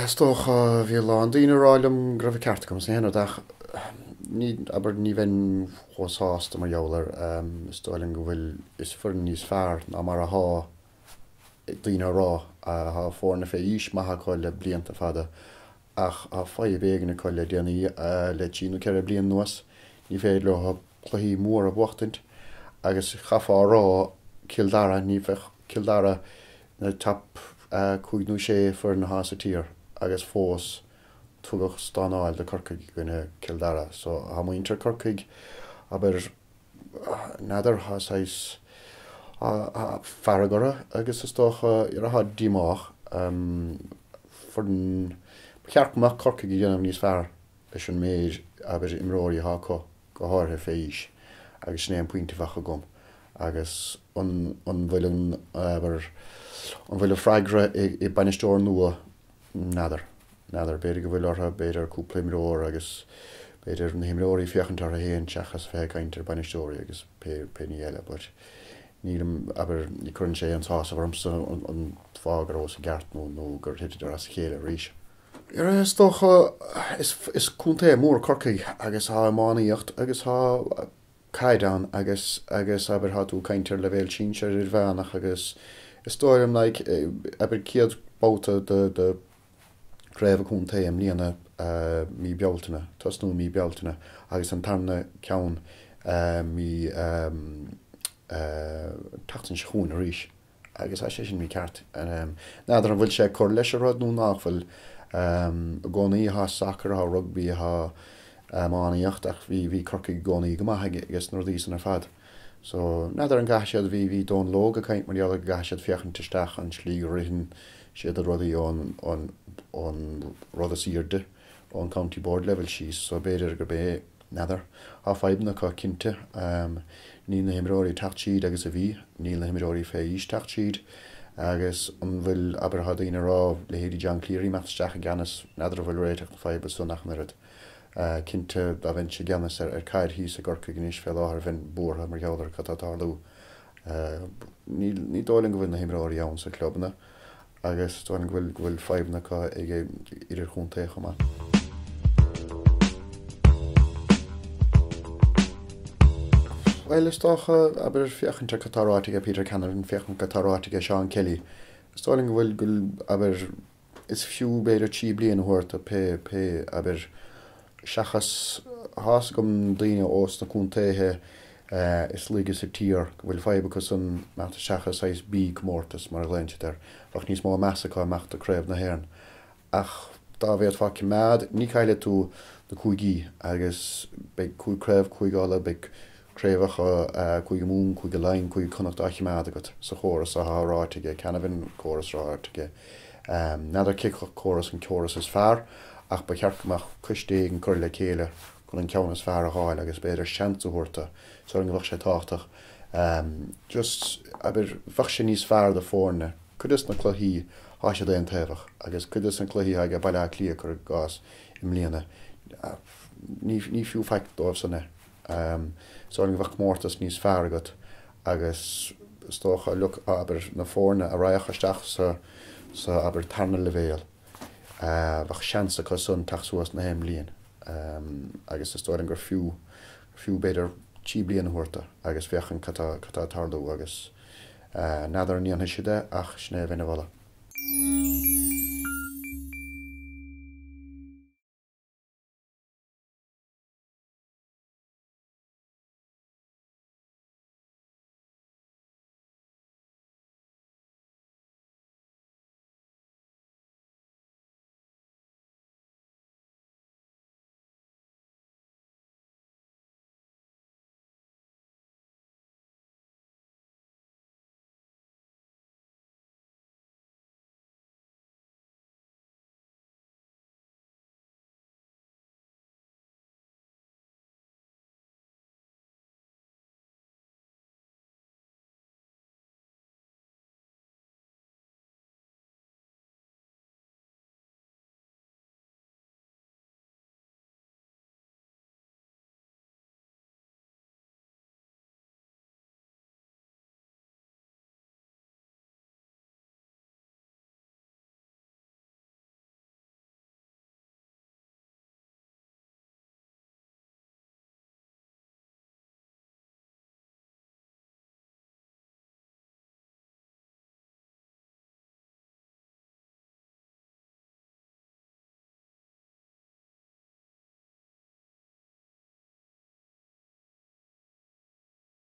Stoch vi lá dine ráilm graf cartcom sé hen dach ní aber ní ven chosásta mar jouler stoling gohfuil is fur níos fearr ná mar a há dine rá a ha fórna fé ís maithe coile blianta fada ach a fáid béganna coile déanaí le tíú ceir blion nuas ní féad le ha chluí mór a bhachtint agus chafá rá Kildara ní fech Kildara na tap cúignú sé fur na hása tír agus fós tugach stanáil de corcaig gine Kildara so ha mo inter corcaig aber nadar hasáis faragora agus is toch ar a ha dímach for den ceartach corcaig dhéanam níos fearr leis an méid aber imróí ha go háthe féis agus snéan puinte facha gom agus an bhfuil an bhfuil freigra I banistóir nua nadar beidir go bhfuil ortha beidir cúpla imreoir agus beidir na himreoirí fiochantar a héan teachas fé caintear banistóirí agus pení eile but nílam aber ní chun sé an tása bharmsa an fágar os a gart nó gur hiidir as chéile ríis. Is toch is cúnta mór corcaig agus há mánaíocht agus há caidan agus aber hatú caintear le bhéil sin sé ir bheanach agus is stoirm like aber ciad bouta de gréibh cúnta am líana mí bealtaine tosnú mí bealtaine agus an tarna ceann mí tatan siún a ríis agus sé sin mí ceart nádar an bhfuil sé chur leis a rud nó nachfuil gcónaí ha soccer ha rugby ha mánaíocht ach bhí corcaig gcónaí go maithe agus nó dís an ar fad so nádar an gaisiad bhí dón lóga caint mar deala gaisiad fiochantasteach an slí rihin siad a rudaí ón rud a siirde ón county board level síos so beidir gur bé nádar á fáibna cá cinnte ní na himreoirí tacht siad agus a bhí ní na himreoirí féis tacht siad agus an bhfuil aber ha daoine rá le héidir John Cleary meachtasteach a gceannas nádar bhfuil réiteach na fáibe so nach marad cinnte a bhain sé gceannas ar caiid híos a gorca gníos fé láthar bhain búrtha mar geallar catátarlú ní dóilin go bhfuil na himreoirí ann sa clubbanna agus dóilin bhfuil fáibna cá ag idir chunta chumá. Well, is toch aber fiochantar catárátige Peter Cameron fiochan catárátige Sean Kelly. Stoling bhfuil gul aber is fiú beidir tí blian huairt a pe aber seachas has gom daine os na cúntaithe is ligus a tír bhfuil fáibe cos an meachta seachas ais bí mórtas mar leinte der ach níos má measachá meachta craibh na héan. Ach dá bhéad fá cimead ní caile tú na cúigí agus beag cúig craibh cúigála beag Tréfacha cúig mún cúig lein cúig connacht achimead agat sa chóras a hárátige canabhin chóras rátige. Nádar cic chóras an chóras is fearr ach ba cearcamach custéig an cur le chéile chun an ceann is fearr a háil agus beidir seansa huirta so an bhah sé táchtach. Just aber bhah sé níos fearr de fórne chudas na chluí há sé an taobhach agus chudas an chluí ag a bailile clia chur gás im líana. Ní fiú feic dómh sanna. So an bhah mórtas níos fearr agat agus stocha look aber na fórne a raichasteach sa aber tarna le bhéal. Bhah seansa cos sun taachsúas na héim líon. Agus is stoilin gur fiú beidir tí blian huirta agus fiochan catá tarlú agus nádar an níon siide ach sné bhena bhla.